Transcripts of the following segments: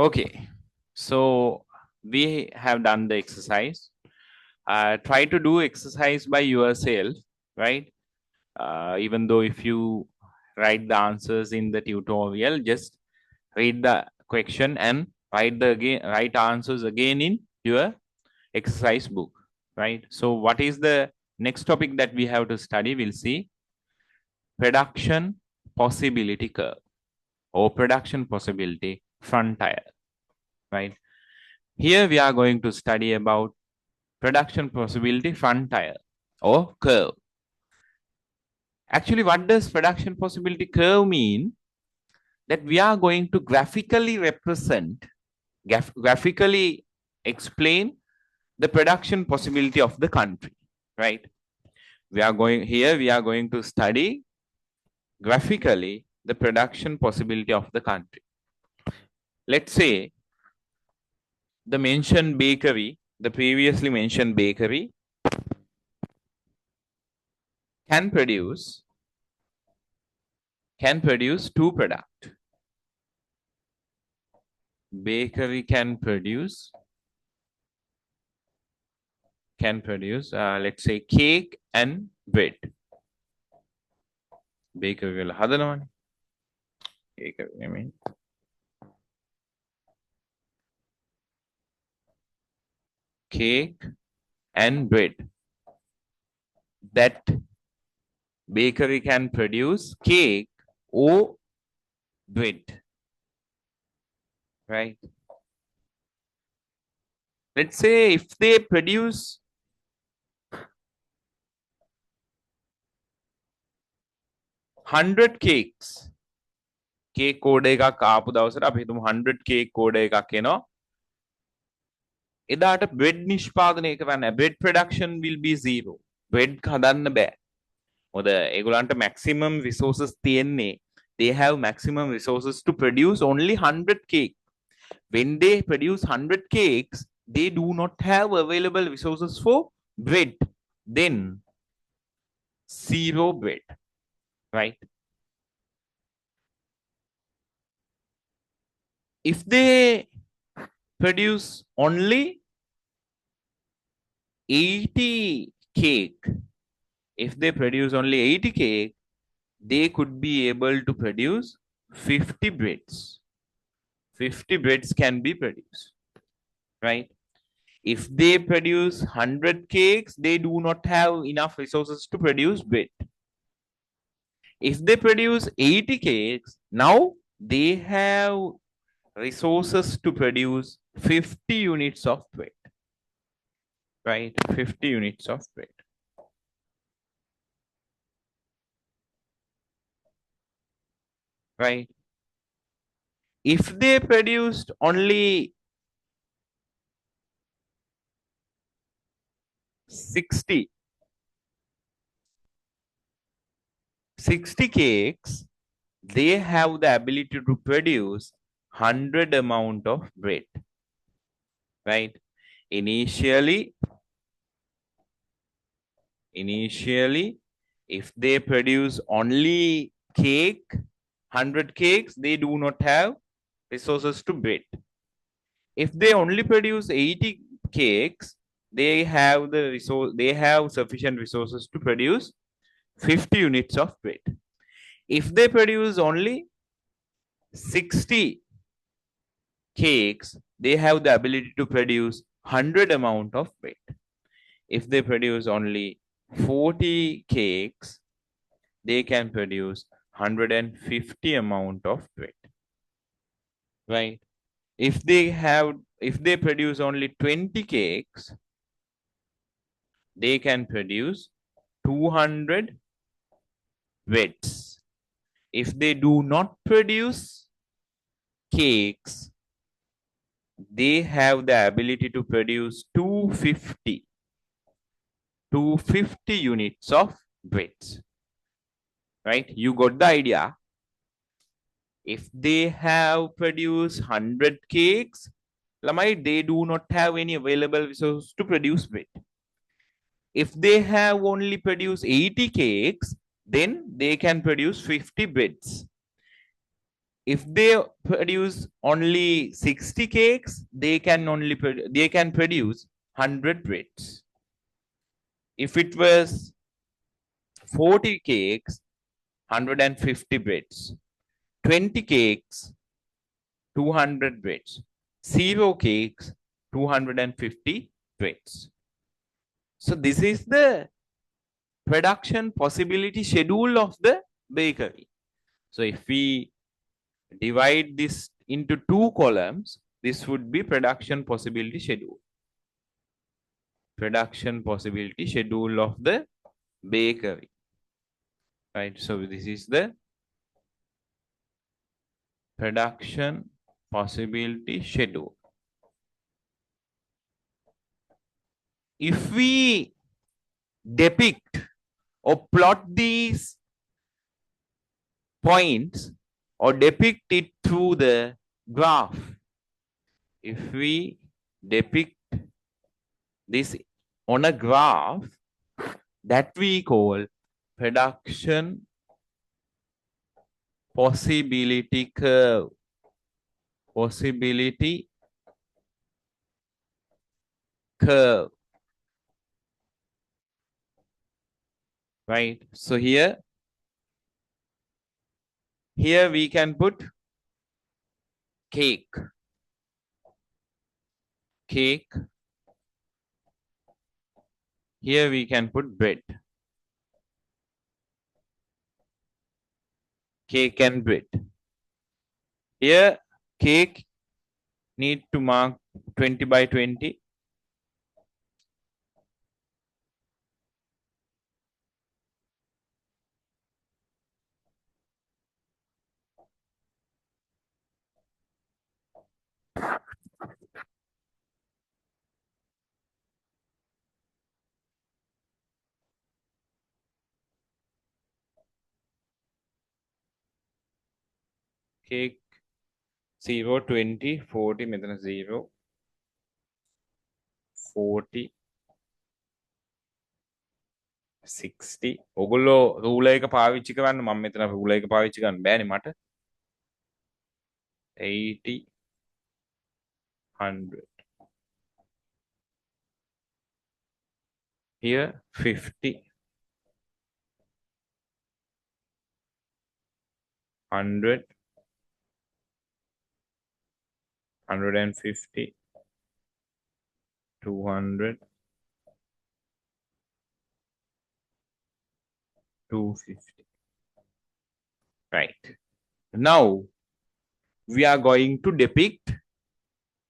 Okay, so we have done the exercise. Try to do exercise by yourself, right? Even though if you write the answers in the tutorial, just read the question and write answers again in your exercise book, right? So what is the next topic that we have to study? We'll see production possibility curve or production possibility frontier, right? Here we are going to study about production possibility frontier or curve. Actually, what does production possibility curve mean? That we are going to graphically represent, graphically explain the production possibility of the country, right? We are going to study graphically the production possibility of the country. Let's say the mentioned bakery, the previously mentioned bakery can produce two products. Bakery can produce let's say cake and bread. Bakery will hadanawane. I mean cake and bread. That bakery can produce cake or bread, right? Let's say if they produce 100 cakes, cake code එකක් ආපු දවසට අපි හිතමු 100 cake code එකක් එනවා. එදාට bread නිෂ්පාදනය කරන්න bread production will be zero. bread හදන්න බෑ. මොකද ඒගොල්ලන්ට maximum resources තියෙන්නේ. They have maximum resources to produce only 100 cake. When they produce 100 cakes, they do not have available resources for bread. Then zero bread, right? If they produce only 80 cake, they could be able to produce 50 breads. 50 breads can be produced, right? If they produce 100 cakes, they do not have enough resources to produce bread. If they produce 80 cakes, now they have resources to produce 50 units of bread, right? 50 units of bread. Right? If they produced only 60 cakes, they have the ability to produce 100 amount of bread, right? Initially, if they produce only cake, 100 cakes, they do not have resources to bread. If they only produce 80 cakes, they have sufficient resources to produce 50 units of bread. If they produce only 60 cakes, they have the ability to produce 100 amount of bread. If they produce only 40 cakes, they can produce 150 amount of bread, right? If they produce only 20 cakes, they can produce 200 breads. If they do not produce cakes, they have the ability to produce 250 units of breads, right? You got the idea. If they have produced 100 cakes, they do not have any available resources to produce bread. If they have only produced 80 cakes, then they can produce 50 breads. If they produce only 60 cakes, they can produce 100 breads. If it was 40 cakes, 150 breads. 20 cakes, 200 breads. 0 cakes, 250 breads. So this is the production possibility schedule of the bakery. So if we divide this into 2 columns, this would be production possibility schedule. Production possibility schedule of the bakery. Right. So this is the production possibility schedule. If we depict or plot these points or depict it through the graph, if we depict this on a graph, that we call production possibility curve. Possibility curve. Right. So here we can put cake. Cake. Here we can put bread. Cake and bread. Here cake need to mark 20 by 20. Cake 0, 20, 40, මෙතන 0, 40, 60. ඔගොල්ලෝ රූලර් එක පාවිච්චි කරන්න. මම මෙතන රූලර් එක පාවිච්චි කරන්න බෑනේ මට. 80, 100. Here 50, 100, 150, 200, 250. Right. Now we are going to depict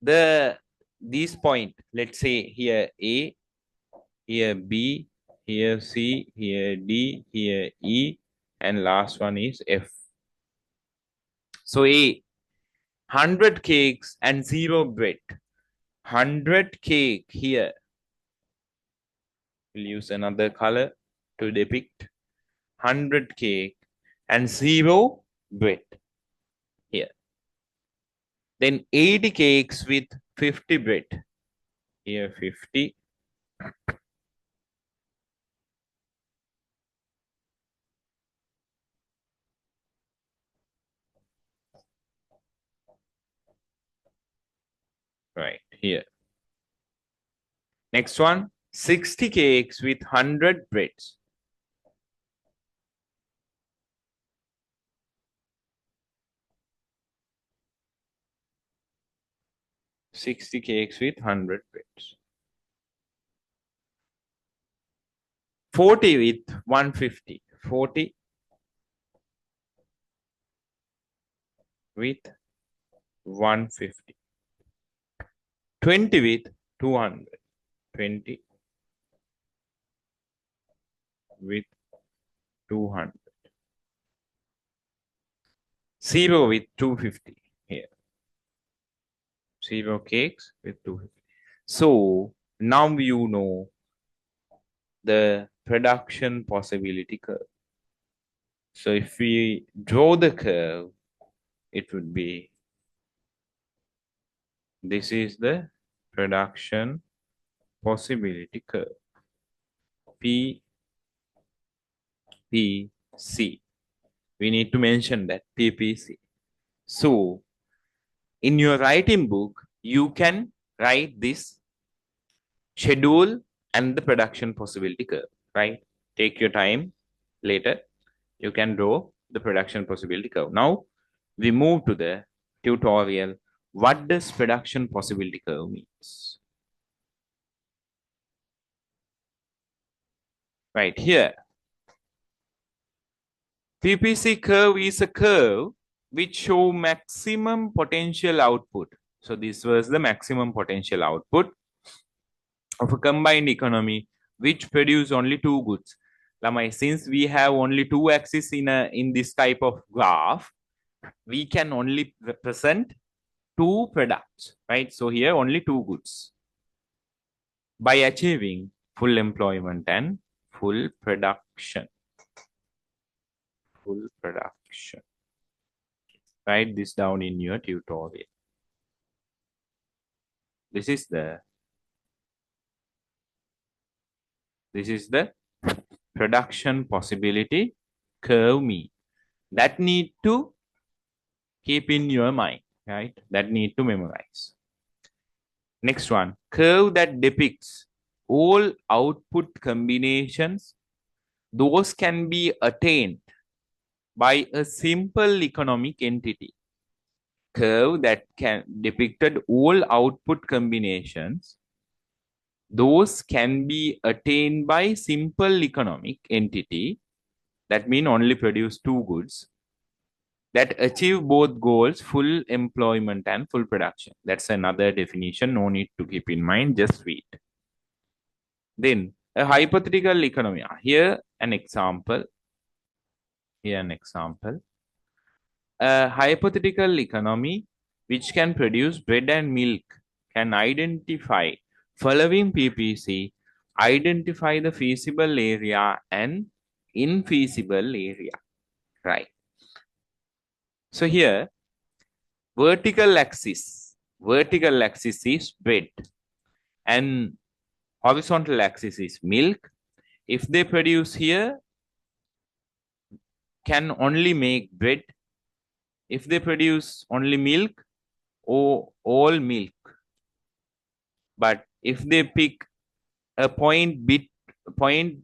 these point. Let's say here A, here B, here C, here D, here E, and last one is F. So A, 100 cakes and 0 bread. 100 cake here. We'll use another color to depict 100 cake and 0 bread here. Then 80 cakes with 50 bread. Here 50. Right here. Next one, 60 cakes with 100 breads. $60 cakes with 100 breads. 40 with 150. 40 with 150. 20 with 200. 20 with 200. 0 with 250 here. 0 cakes with 250. So now you know the production possibility curve. So if we draw the curve, it would be, this is the production possibility curve. P, P, C. We need to mention that PPC. So in your writing book, you can write this schedule and the production possibility curve, right? Take your time later. You can draw the production possibility curve. Now we move to the tutorial. What does production possibility curve means? Right here, PPC curve is a curve which show maximum potential output. So this was the maximum potential output of a combined economy which produce only two goods. Lamai, since we have only two axes in this type of graph, we can only represent two products, right? So here only two goods by achieving full employment and full production. Full production. Write this down in your tutorial. This is the production possibility curve me that need to keep in your mind, right? That need to memorize. Next one, curve that depicts all output combinations. Those can be attained by a simple economic entity. Curve that can depicted all output combinations. Those can be attained by simple economic entity. That means only produce two goods that achieve both goals, full employment and full production. That's another definition. No need to keep in mind. Just read. Then a hypothetical economy. Here an example. Here an example. A hypothetical economy which can produce bread and milk can identify following PPC, identify the feasible area and infeasible area, right? So here vertical axis is bread and horizontal axis is milk. If they produce here, can only make bread. If they produce only milk, or all milk. But if they pick a point between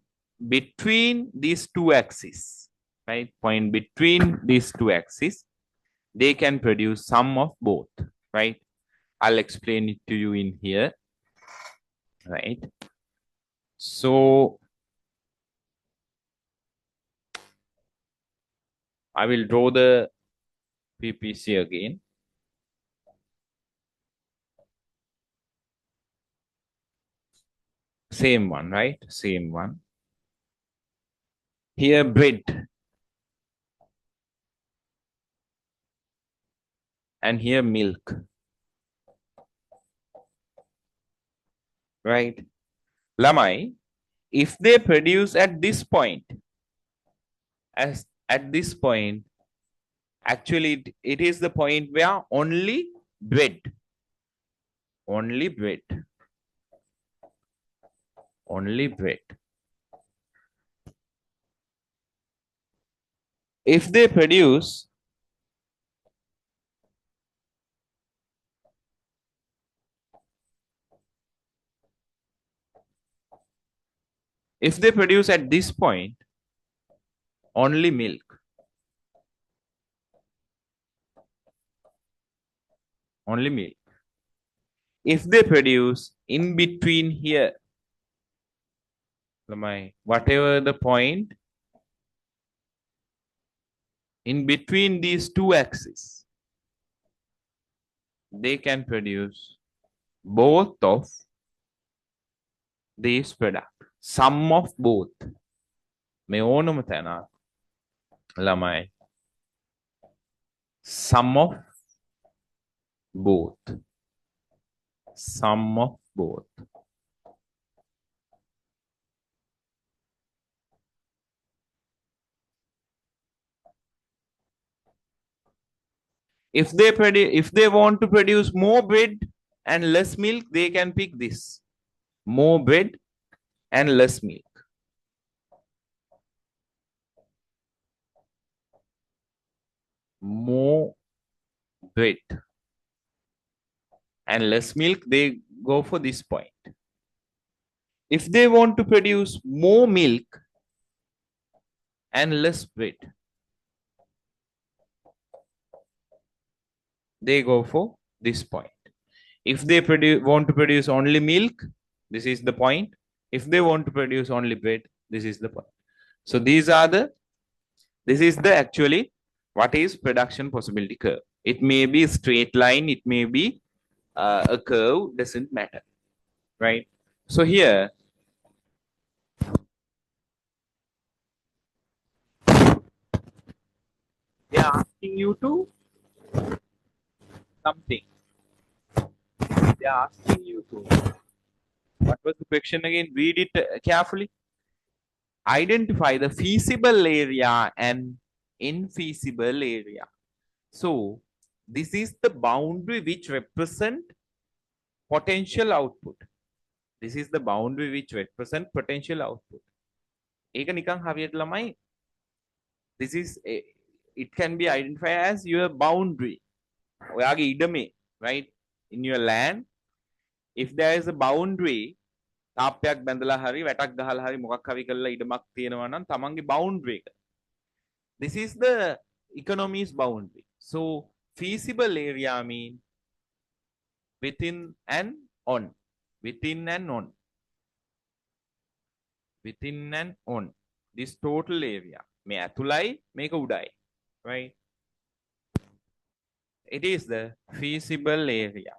these two axes, right? Point between these two axes, they can produce sum of both, right? I'll explain it to you in here, right? So I will draw the PPC again. Same one, right? Same one. Here bread. And here milk. Right? Lamai, if they produce at this point, as at this point, actually it is the point where only bread. Only bread. Only bread. If they produce at this point only milk, only milk. If they produce in between here, whatever the point in between these two axes, they can produce both of these products. Sum of both. මේ ඕනම තැන ළමයි. Sum of both. Sum of both. If they want to produce more bread and less milk, they can pick this. More bread and less milk. More bread. And less milk, they go for this point. If they want to produce more milk and less bread, they go for this point. If they want to produce only milk, this is the point. If they want to produce only bread, this is the point. So this is the actually what is production possibility curve. It may be a straight line, it may be a curve, doesn't matter, right? So here, they are asking you to something. They are asking you to. What was the question again? Read it carefully. Identify the feasible area and infeasible area. So this is the boundary which represent potential output. This is the boundary which represent potential output. ඒක නිකන් හරියට ළමයි. This is it can be identified as your boundary. ඔයාගේ ඉඩමේ, right? In your land, if there is a boundary, තාප්පයක් බැඳලා හරි වැටක් ගහලා හරි මොකක් හරි කරලා ඉඩමක් තියෙනවා නම් තමන්ගේ boundary එක. This is the economy's boundary. So feasible area mean within and on. Within and on. Within and on. This total area. මේ ඇතුළයි මේක උඩයි. Right? It is the feasible area.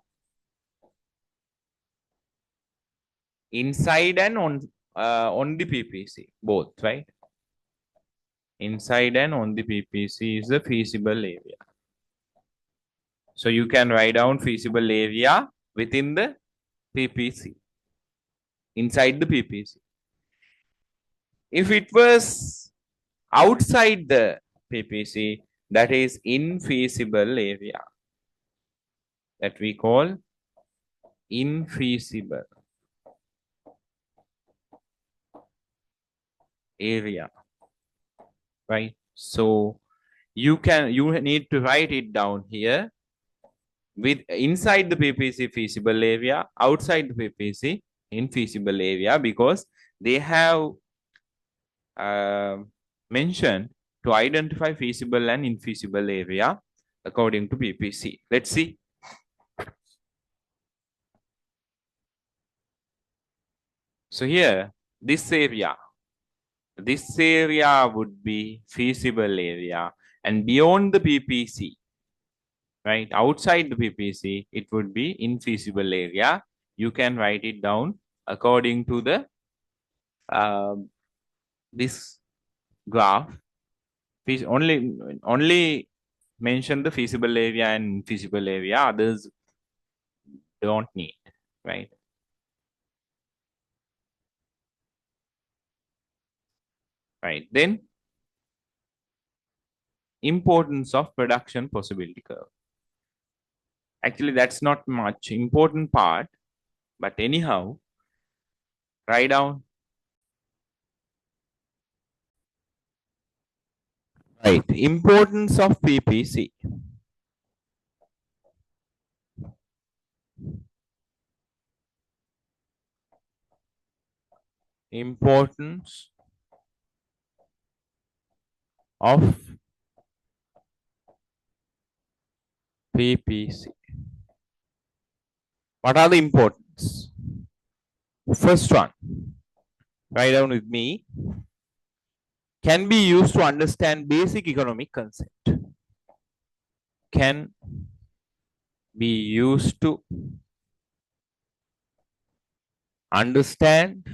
Inside and on the PPC, both, right? Inside and on the PPC is the feasible area. So you can write down feasible area within the PPC, inside the PPC. If it was outside the PPC, that is infeasible area, that we call infeasible area, right? So you need to write it down here with inside the PPC feasible area, outside the PPC infeasible area, because they have mentioned to identify feasible and infeasible area according to PPC. Let's see. So here, this area would be feasible area, and beyond the PPC, right, outside the PPC, it would be infeasible area. You can write it down according to the this graph. Only mention the feasible area and infeasible area, others don't need, right? Right, then importance of production possibility curve. Actually, that's not much important part, but anyhow, write down. Right, importance of PPC. Importance of PPC. What are the importance? First one, write down with me. Can be used to understand basic economic concept. Can be used to understand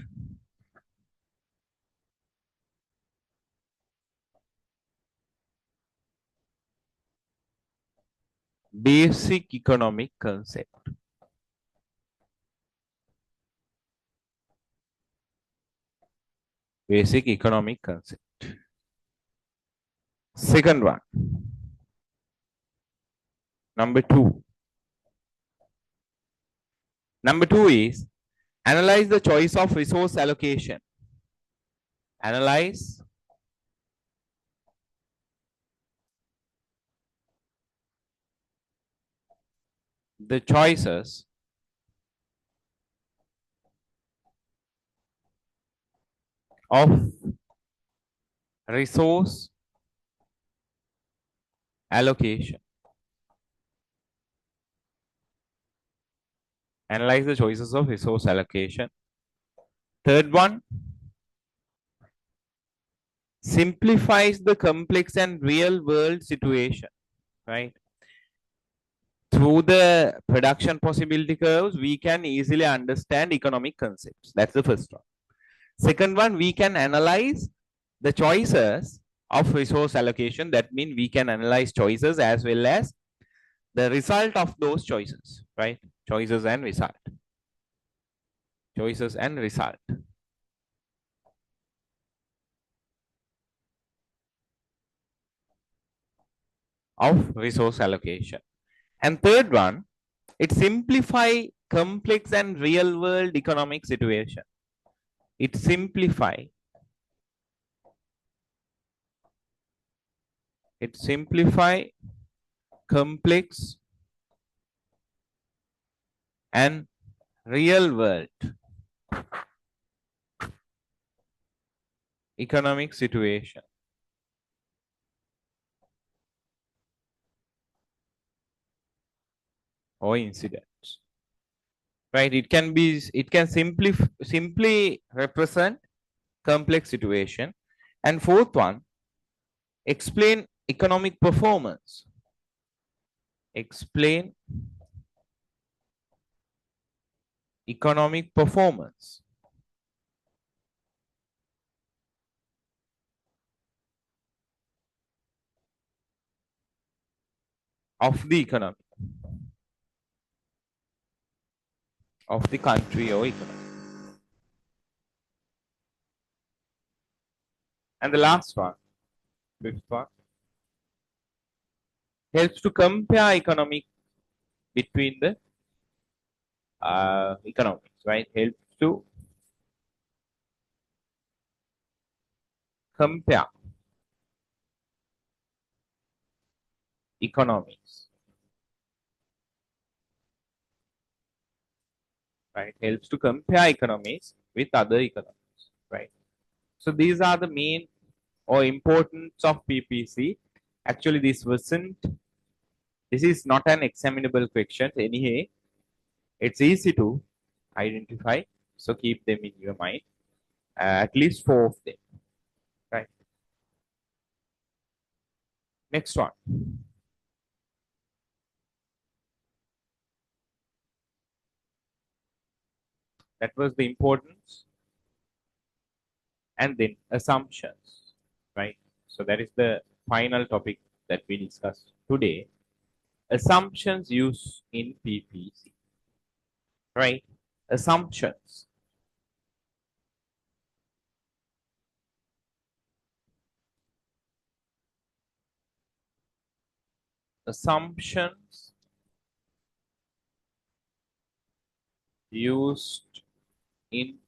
basic economic concept. Basic economic concept. Second one. Number two. Number two is analyze the choice of resource allocation. Analyze the choices of resource allocation. Analyze the choices of resource allocation. Third one, simplifies the complex and real world situation, right? Through the production possibility curves, we can easily understand economic concepts. That's the first one. Second one, we can analyze the choices of resource allocation. That means we can analyze choices as well as the result of those choices, right? Choices and result. Choices and result. Of resource allocation. And third one, it simplify complex and real world economic situation. It simplify complex and real world economic situation. Or incidents, right? It can simply represent complex situation. And fourth one, explain economic performance. Explain economic performance of the economy of the country or economy. And the last one, fifth one, helps to compare economic between the economies, right? Helps to compare economies, right? Helps to compare economies with other economies, right? So these are the main or importance of PPC. Actually, this is not an examinable question. Anyway, it's easy to identify. So keep them in your mind, at least four of them, right? Next one. That was the importance. And then assumptions, right? So that is the final topic that we discussed today. Assumptions used in PPC, right? Assumptions. Assumptions used in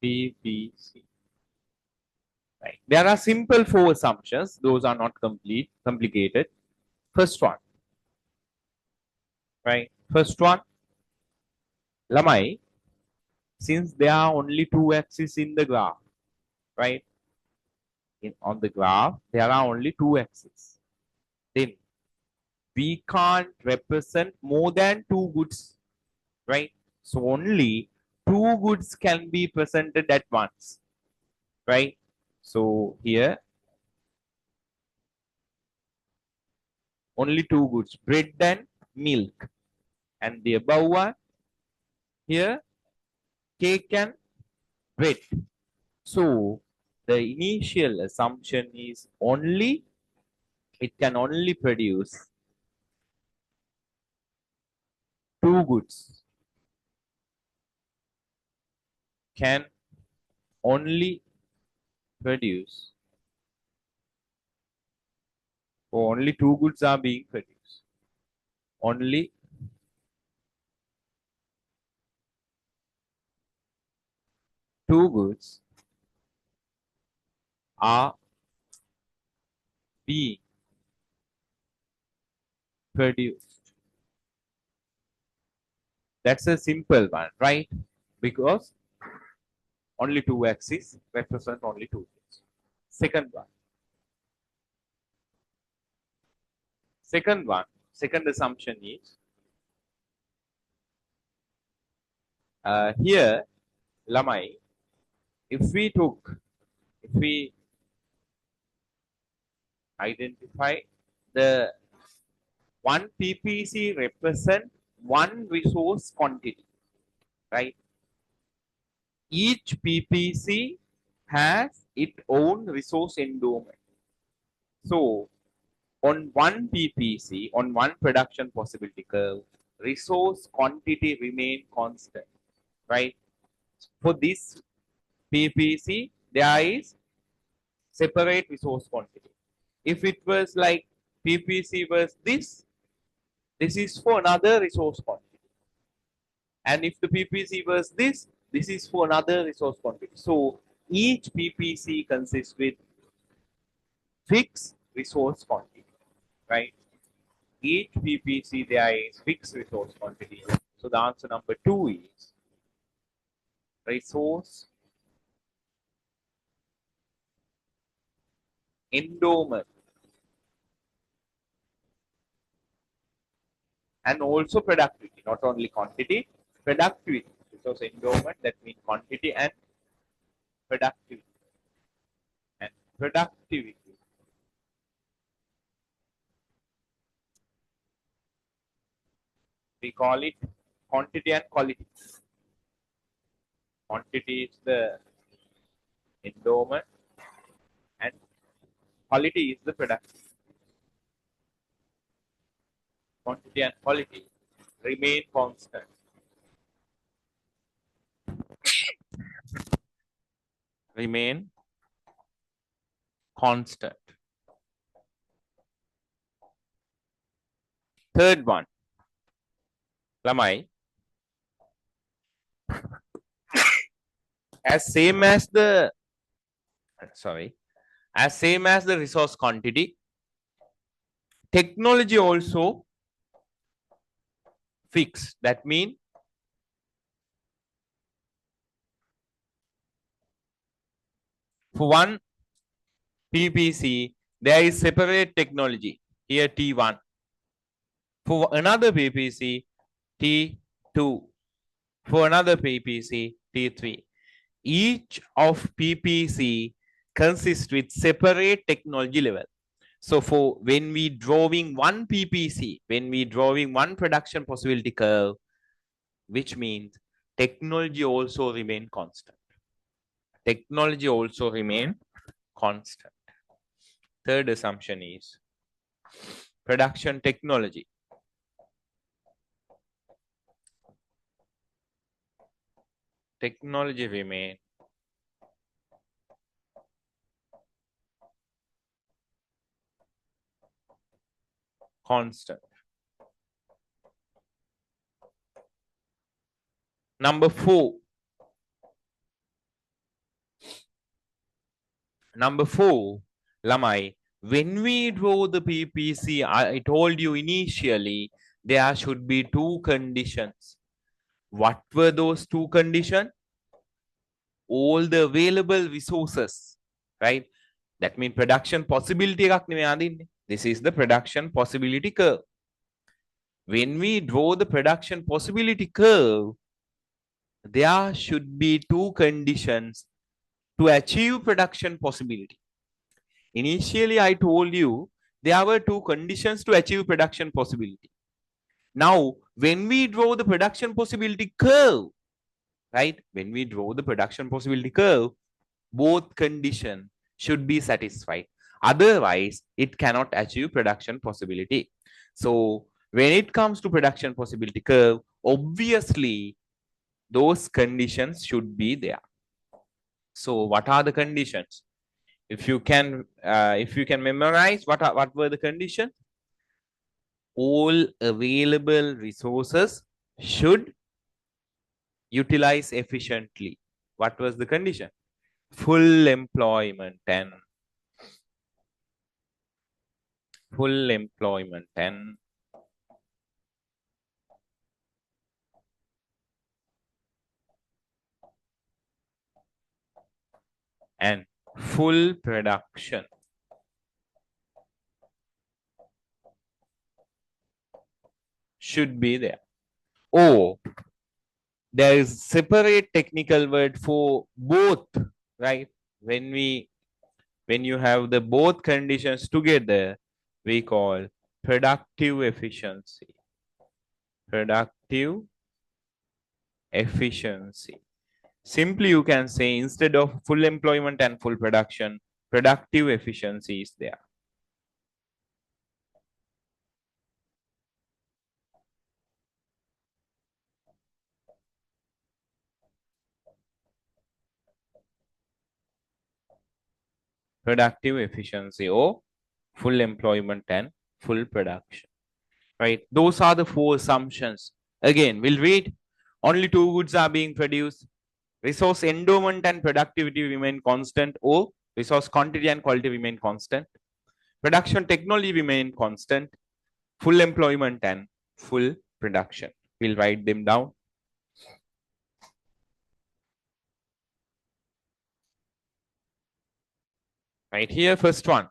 PPC. Right. There are simple four assumptions. Those are not complicated. First one, right? First one, Lamai, since there are only two axes in the graph, right? On the graph, there are only two axes. Then we can't represent more than two goods, right? So only two goods can be presented at once, right? So here, only two goods, bread and milk. And the above one, here, cake and bread. So the initial assumption is it can only produce two goods. Can only produce, or only two goods are being produced. Only two goods are being produced. That's a simple one, right? Because only two axes represent only two things. Second one. Second assumption is here, Lamai, if we identify the one PPC represent one resource quantity, right? Each PPC has its own resource endowment. So on one PPC, on one production possibility curve, resource quantity remain constant, right? For this PPC, there is separate resource quantity. If it was like PPC was this is for another resource quantity. And if the PPC was this is for another resource quantity. So each PPC consists with fixed resource quantity, right? Each PPC there is fixed resource quantity. So the answer number 2 is resource endowment and also productivity, not only quantity, productivity. Resource endowment, that means quantity and productivity. And productivity. We call it quantity and quality. Quantity is the endowment and quality is the production. Quantity and quality remain constant. Remain constant. Third one, Lamai, as same as the resource quantity, technology also fixed. That means for one PPC, there is separate technology. Here T1. For another PPC, T2. For another PPC, T3. Each of PPC consists with separate technology level. So for when we drawing one PPC, when we drawing one production possibility curve, which means technology also remain constant. Technology also remain constant. Third assumption is production technology. Technology remain constant. Number 4. Number 4, Lamai, when we draw the PPC, I told you initially there should be two conditions. What were those two conditions? All the available resources, right? That means production possibility. This is the production possibility curve. When we draw the production possibility curve, there should be two conditions to achieve production possibility. Initially, I told you there were two conditions to achieve production possibility. Now, when we draw the production possibility curve, right? When we draw the production possibility curve, both conditions should be satisfied. Otherwise, it cannot achieve production possibility. So, when it comes to production possibility curve, obviously, those conditions should be there. So, what are the conditions? If you can memorize, what were the conditions? All available resources should utilize efficiently. What was the condition? Full employment and and full production should be there. Or there is separate technical word for both, right? When you have the both conditions together, we call productive efficiency. Productive efficiency. Simply, you can say instead of full employment and full production, productive efficiency is there. Productive efficiency or full employment and full production, right? Those are the four assumptions. Again, we'll read. Only two goods are being produced. Resource endowment and productivity remain constant, or resource quantity and quality remain constant. Production technology remain constant. Full employment and full production. We'll write them down. Right here, first one.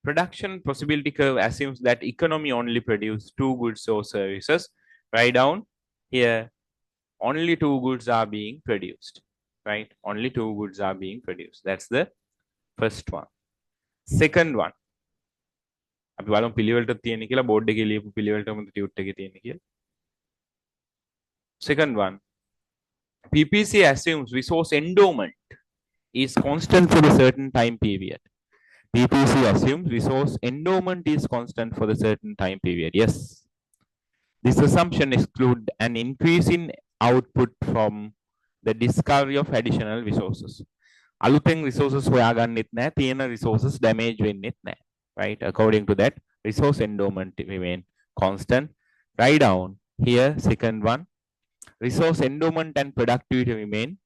Production possibility curve assumes that economy only produce two goods or services. Write down here, only two goods are being produced, right? Only two goods are being produced. That's the first one. Second one. අපි බලමු පිළිවෙලට තියෙන කියලා board එකේ ලියපු පිළිවෙලටම tute එකේ තියෙන කියලා. Second one. PPC assumes resource endowment is constant for a certain time period. PPC assumes resource endowment is constant for a certain time period. Yes. This assumption excludes an increase in output from the discovery of additional resources. අලුතෙන් resources හොයාගන්නෙත් නැහැ, තියෙන resources damage වෙන්නෙත් නැහැ. Right? According to that, resource endowment remain constant. Write down here, second one. Resource endowment and productivity remain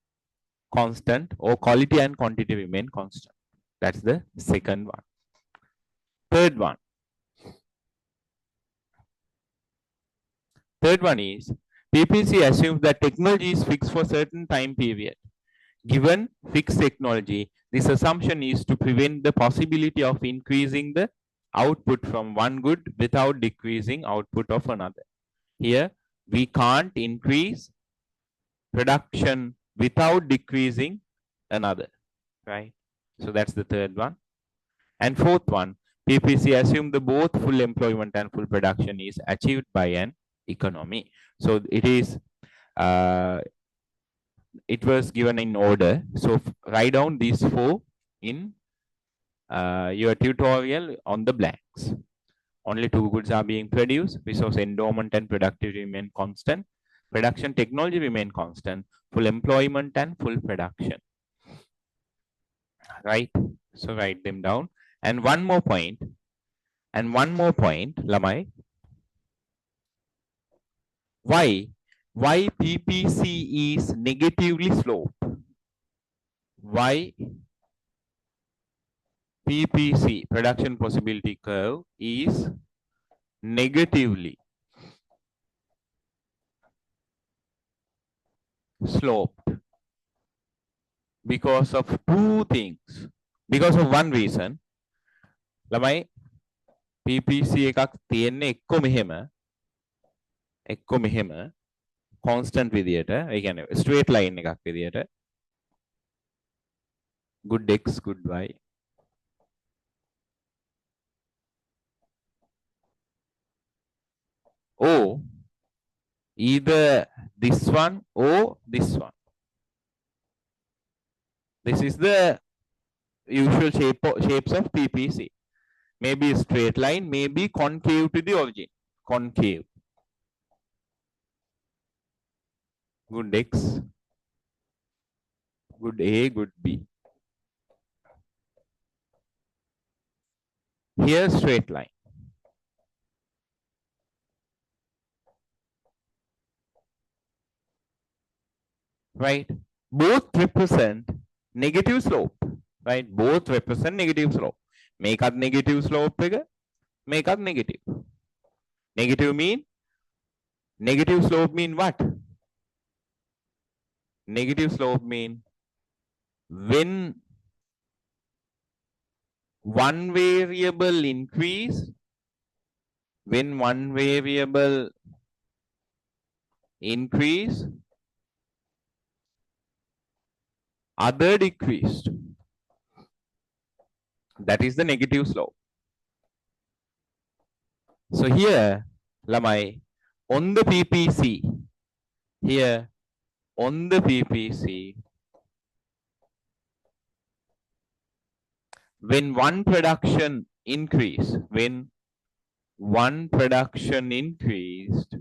constant, or quality and quantity remain constant. That's the second one. Third one. Third one is PPC assumes that technology is fixed for certain time period. Given fixed technology, this assumption is to prevent the possibility of increasing the output from one good without decreasing output of another. Here, we can't increase production without decreasing another, right? So that's the third one. And fourth one, PPC assumes the both full employment and full production is achieved by an economy. So it is, it was given in order. So write down these four in your tutorial on the blanks. Only two goods are being produced. Resource endowment and productivity remain constant. Production technology remain constant. Full employment and full production. Right? So write them down. And one more point. Lamai. Why PPC is negatively sloped? Why PPC, production possibility curve, is negatively sloped? Because of two things. Because of one reason. ළමයි PPC එකක් තියෙන්නේ එක්ක මෙහෙම constant විදියට, ඒ කියන්නේ straight line එකක් විදියට, good x good y, or either this one or this one. This is the usual shapes of PPC. Maybe straight line, maybe concave to the origin. Concave. Good x, good A, good B. Here straight line. Right? Both represent negative slope. Right? Both represent negative slope. Make up negative slope figure. Make up negative. Negative mean? Negative slope mean what? Negative slope mean when one variable increase, when one variable increase, other decreased. That is the negative slope. So here, Lamai, on the PPC, here on the PPC, when one production increase, when one production increased,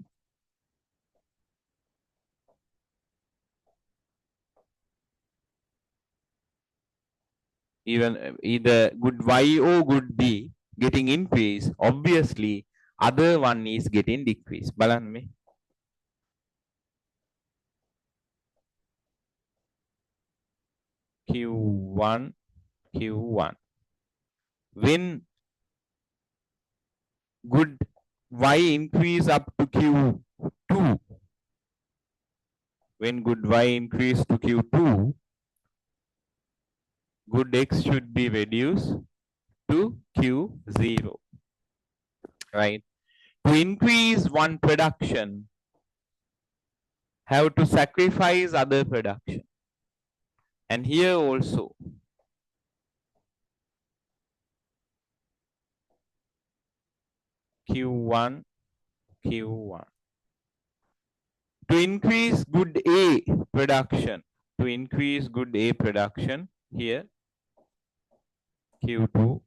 even either good Y or good B getting increased, obviously other one is getting decreased. Balan me. Q1, Q1. When good Y increase up to Q2, when good Y increase to Q2, good X should be reduced to Q0, right? To increase one production, have to sacrifice other production. And here also, Q1, Q1. To increase good A production, to increase good A production, here, Q2.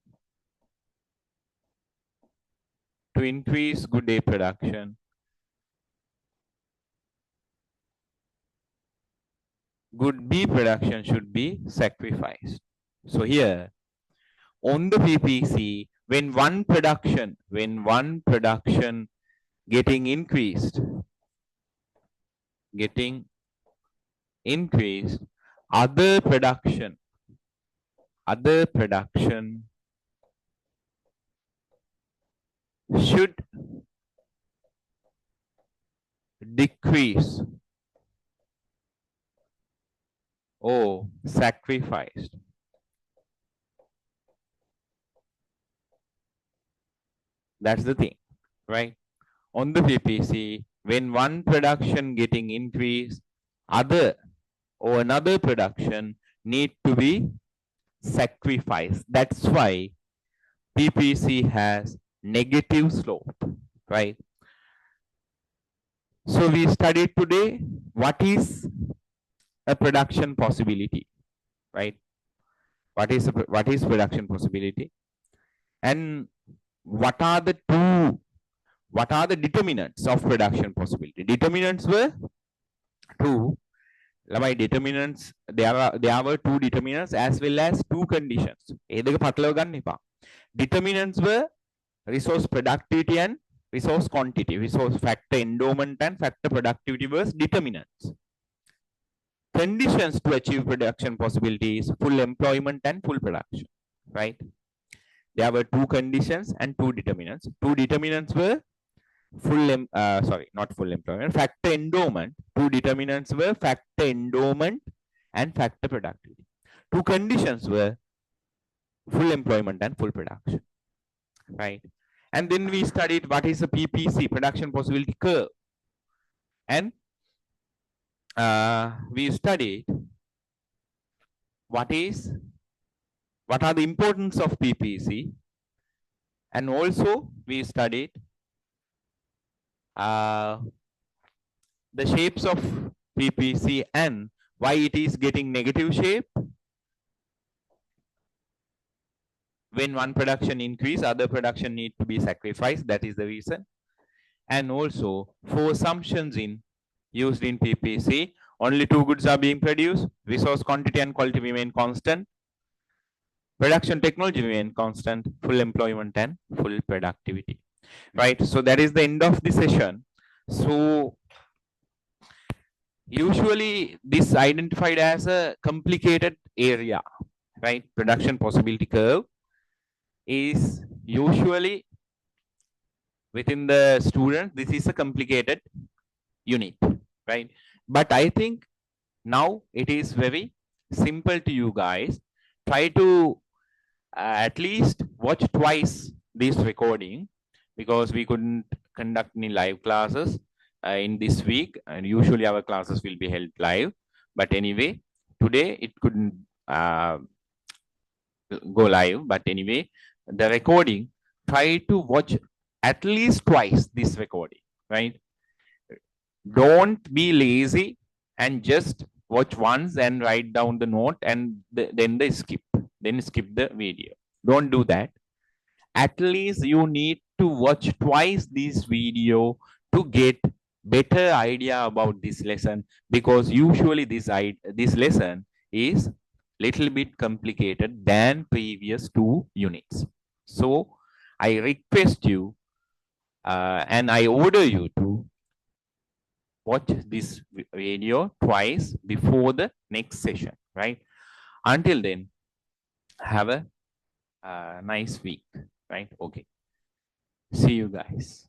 To increase good A production, good B production should be sacrificed. So here, on the PPC, when one production getting increased, other production should decrease or sacrificed. That's the thing, right? On the PPC, when one production getting increased, other or another production need to be sacrificed. That's why PPC has negative slope, right? So we studied today what is a production possibility, right? What is production possibility, and what are the determinants of production possibility? Determinants were two. My determinants, there were two determinants as well as two conditions. Determinants were resource productivity and resource quantity. Resource factor endowment and factor productivity was determinants. Conditions to achieve production possibilities, full employment and full production, right? There were two conditions and two determinants. Two determinants were not full employment, factor endowment. Two determinants were factor endowment and factor productivity. Two conditions were full employment and full production, right? And then we studied what is a PPC, production possibility curve. And we studied what are the importance of PPC, and also we studied the shapes of PPC and why it is getting negative shape. When one production increase, other production need to be sacrificed. That is the reason. And also, four assumptions used in PPC. Only two goods are being produced. Resource quantity and quality remain constant. Production technology remain constant. Full employment and full productivity. Right. So that is the end of the session. So usually this identified as a complicated area, right? Production possibility curve is usually within the student, this is a complicated unit, right? But I think now it is very simple to you guys. Try to at least watch twice this recording, because we couldn't conduct any live classes in this week, and usually our classes will be held live. But anyway, today it couldn't go live. But anyway, the recording, try to watch at least twice this recording, right? Don't be lazy and just watch once and write down the note and then skip the video. Don't do that. At least you need to watch twice this video to get better idea about this lesson, because usually this lesson is little bit complicated than previous 2 units. So I request you and I order you to watch this video twice before the next session, right? Until then, have a nice week, right? Okay. See you guys.